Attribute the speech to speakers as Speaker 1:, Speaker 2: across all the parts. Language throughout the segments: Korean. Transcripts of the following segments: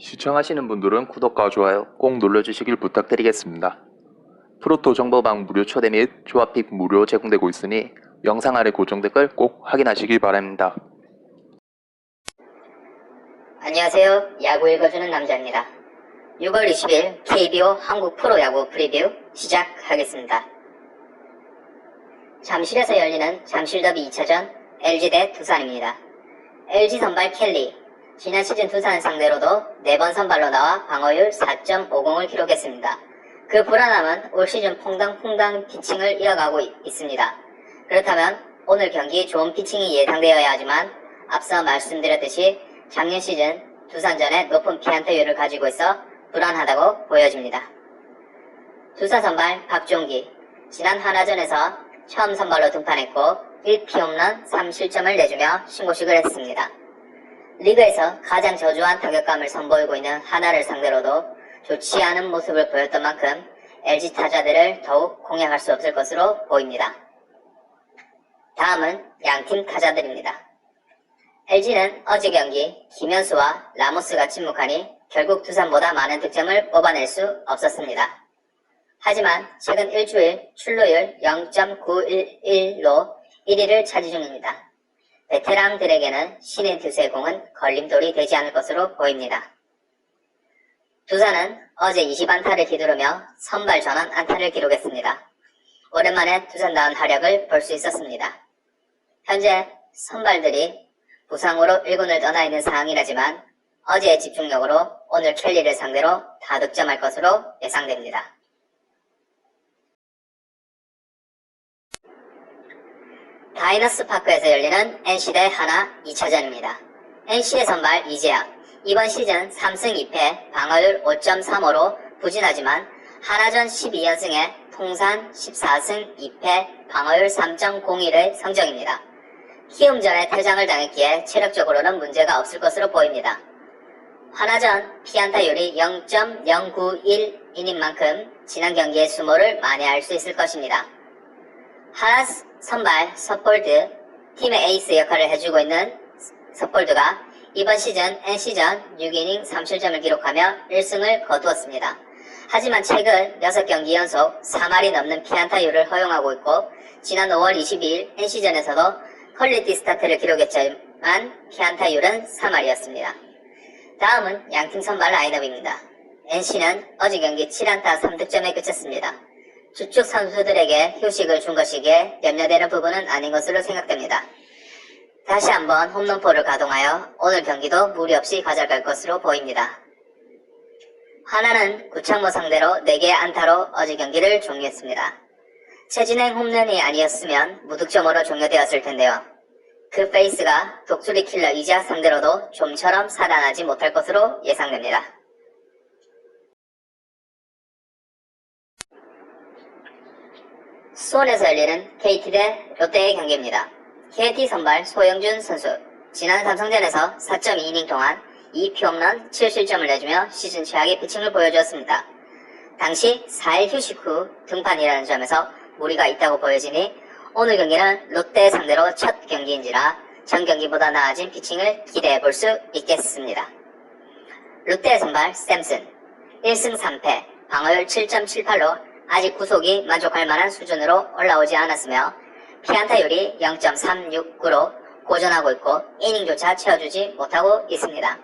Speaker 1: 시청하시는 분들은 구독과 좋아요 꼭 눌러주시길 부탁드리겠습니다. 프로토 정보방 무료 초대 및 조합픽 무료 제공되고 있으니 영상 아래 고정 댓글 꼭 확인하시길 바랍니다.
Speaker 2: 안녕하세요. 야구 읽어주는 남자입니다. 6월 20일 KBO 한국 프로야구 프리뷰 시작하겠습니다. 잠실에서 열리는 잠실더비 2차전 LG 대 두산입니다. LG 선발 켈리, 지난 시즌 두산 상대로도 4번 선발로 나와 방어율 4.50을 기록했습니다. 그 불안함은 올 시즌 퐁당퐁당 피칭을 이어가고 있습니다. 그렇다면 오늘 경기 좋은 피칭이 예상되어야 하지만 앞서 말씀드렸듯이 작년 시즌 두산전에 높은 피안타율을 가지고 있어 불안하다고 보여집니다. 두산 선발 박종기, 지난 하나전에서 처음 선발로 등판했고 1피홈런 3실점을 내주며 신고식을 했습니다. 리그에서 가장 저조한 타격감을 선보이고 있는 하나를 상대로도 좋지 않은 모습을 보였던 만큼 LG 타자들을 더욱 공략할 수 없을 것으로 보입니다. 다음은 양팀 타자들입니다. LG는 어제 경기 김현수와 라모스가 침묵하니 결국 두산보다 많은 득점을 뽑아낼 수 없었습니다. 하지만 최근 일주일 출루율 0.911로 1위를 차지 중입니다. 베테랑들에게는 신인 투수의 공은 걸림돌이 되지 않을 것으로 보입니다. 두산은 어제 20안타를 휘두르며 선발 전원 안타를 기록했습니다. 오랜만에 두산다운 활약을 볼 수 있었습니다. 현재 선발들이 부상으로 1군을 떠나 있는 상황이라지만 어제의 집중력으로 오늘 켈리를 상대로 다득점할 것으로 예상됩니다. 다이너스 파크에서 열리는 NC 대 하나 2차전입니다. NC의 선발 이재학, 이번 시즌 3승 2패, 방어율 5.35로 부진하지만 하나전 12연승에 통산 14승 2패, 방어율 3.01의 성적입니다. 키움전에 퇴장을 당했기에 체력적으로는 문제가 없을 것으로 보입니다. 하나전 피안타율이 0.091인인 만큼 지난 경기의 수모를 만회할 수 있을 것입니다. 하나 선발 서폴드, 팀의 에이스 역할을 해주고 있는 서폴드가 이번 시즌 NC전 6이닝 3실점을 기록하며 1승을 거두었습니다. 하지만 최근 6경기 연속 3할이 넘는 피안타율을 허용하고 있고 지난 5월 22일 NC전에서도 퀄리티 스타트를 기록했지만 피안타율은 3할이었습니다. 다음은 양팀 선발 라인업입니다. NC는 어제 경기 7안타 3득점에 그쳤습니다. 주축 선수들에게 휴식을 준 것이기에 염려되는 부분은 아닌 것으로 생각됩니다. 다시 한번 홈런포를 가동하여 오늘 경기도 무리 없이 가져갈 것으로 보입니다. 하나는 구창모 상대로 4개의 안타로 어제 경기를 종료했습니다. 최진행 홈런이 아니었으면 무득점으로 종료되었을 텐데요. 그 페이스가 독수리 킬러 이재학 상대로도 좀처럼 살아나지 못할 것으로 예상됩니다. 수원에서 열리는 KT 대 롯데의 경기입니다. KT 선발 소영준 선수, 지난 삼성전에서 4.2이닝 동안 2피홈런 7실점을 내주며 시즌 최악의 피칭을 보여주었습니다. 당시 4일 휴식 후 등판이라는 점에서 무리가 있다고 보여지니 오늘 경기는 롯데 상대로 첫 경기인지라 전 경기보다 나아진 피칭을 기대해볼 수 있겠습니다. 롯데의 선발 샘슨, 1승 3패, 방어율 7.78로 아직 구속이 만족할 만한 수준으로 올라오지 않았으며 피안타율이 0.369로 고전하고 있고 이닝조차 채워주지 못하고 있습니다.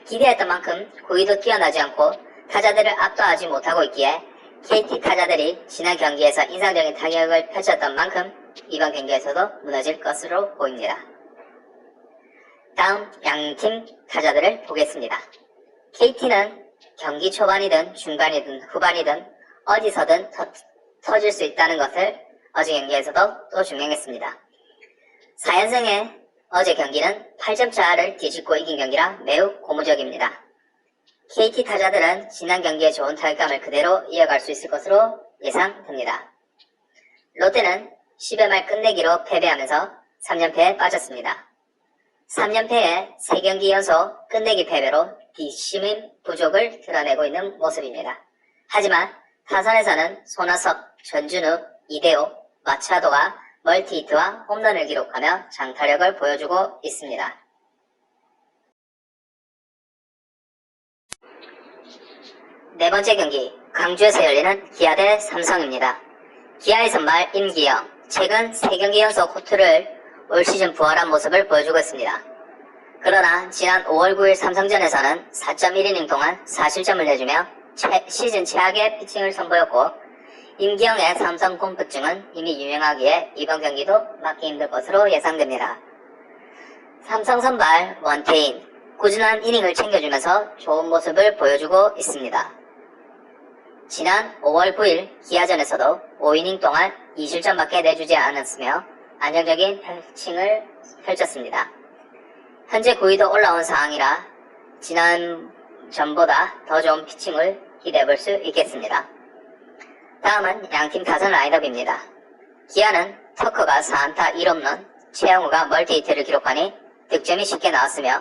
Speaker 2: 기대했던 만큼 구위도 뛰어나지 않고 타자들을 압도하지 못하고 있기에 KT 타자들이 지난 경기에서 인상적인 타격을 펼쳤던 만큼 이번 경기에서도 무너질 것으로 보입니다. 다음 양팀 타자들을 보겠습니다. KT는 경기 초반이든 중반이든 후반이든 어디서든 터질 수 있다는 것을 어제 경기에서도 또 증명했습니다. 4연승의 어제 경기는 8점 차를 뒤집고 이긴 경기라 매우 고무적입니다. KT 타자들은 지난 경기의 좋은 타격감을 그대로 이어갈 수 있을 것으로 예상됩니다. 롯데는 10회 말 끝내기로 패배하면서 3연패에 빠졌습니다. 3연패에 3경기 연속 끝내기 패배로 뒷심인 부족을 드러내고 있는 모습입니다. 하지만 타선에서는 손아섭, 전준우, 이대호, 마차도가 멀티히트와 홈런을 기록하며 장타력을 보여주고 있습니다. 네 번째 경기, 광주에서 열리는 기아 대 삼성입니다. 기아의 선발 임기영, 최근 3경기 연속 호투를 올 시즌 부활한 모습을 보여주고 있습니다. 그러나 지난 5월 9일 삼성전에서는 4.1이닝 동안 4실점을 내주며 시즌 최악의 피칭을 선보였고, 임기영의 삼성 공포증은 이미 유명하기에 이번 경기도 막기 힘들 것으로 예상됩니다. 삼성 선발 원태인, 꾸준한 이닝을 챙겨주면서 좋은 모습을 보여주고 있습니다. 지난 5월 9일 기아전에서도 5이닝 동안 2실점밖에 내주지 않았으며 안정적인 피칭을 펼쳤습니다. 현재 9위도 올라온 상황이라 지난 전보다 더 좋은 피칭을 기대해볼 수 있겠습니다. 다음은 양팀 타선 라인업입니다. 기아는 터커가 4안타 1홈런, 최영우가 멀티히트를 기록하니 득점이 쉽게 나왔으며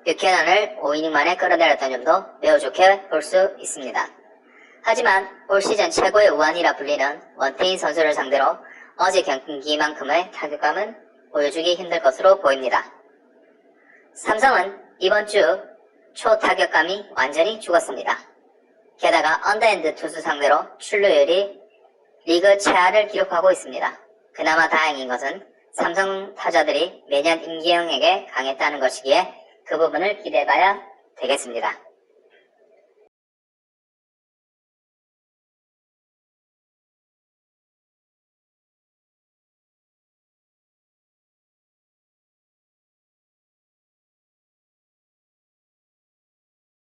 Speaker 2: 뷰캐넌을 5이닝 만에 끌어내렸던 점도 매우 좋게 볼 수 있습니다. 하지만 올 시즌 최고의 우완이라 불리는 원태인 선수를 상대로 어제 경기만큼의 타격감은 보여주기 힘들 것으로 보입니다. 삼성은 이번 주 초타격감이 완전히 죽었습니다. 게다가 언더핸드 투수 상대로 출루율이 리그 최하를 기록하고 있습니다. 그나마 다행인 것은 삼성 타자들이 매년 임기영에게 강했다는 것이기에 그 부분을 기대해봐야 되겠습니다.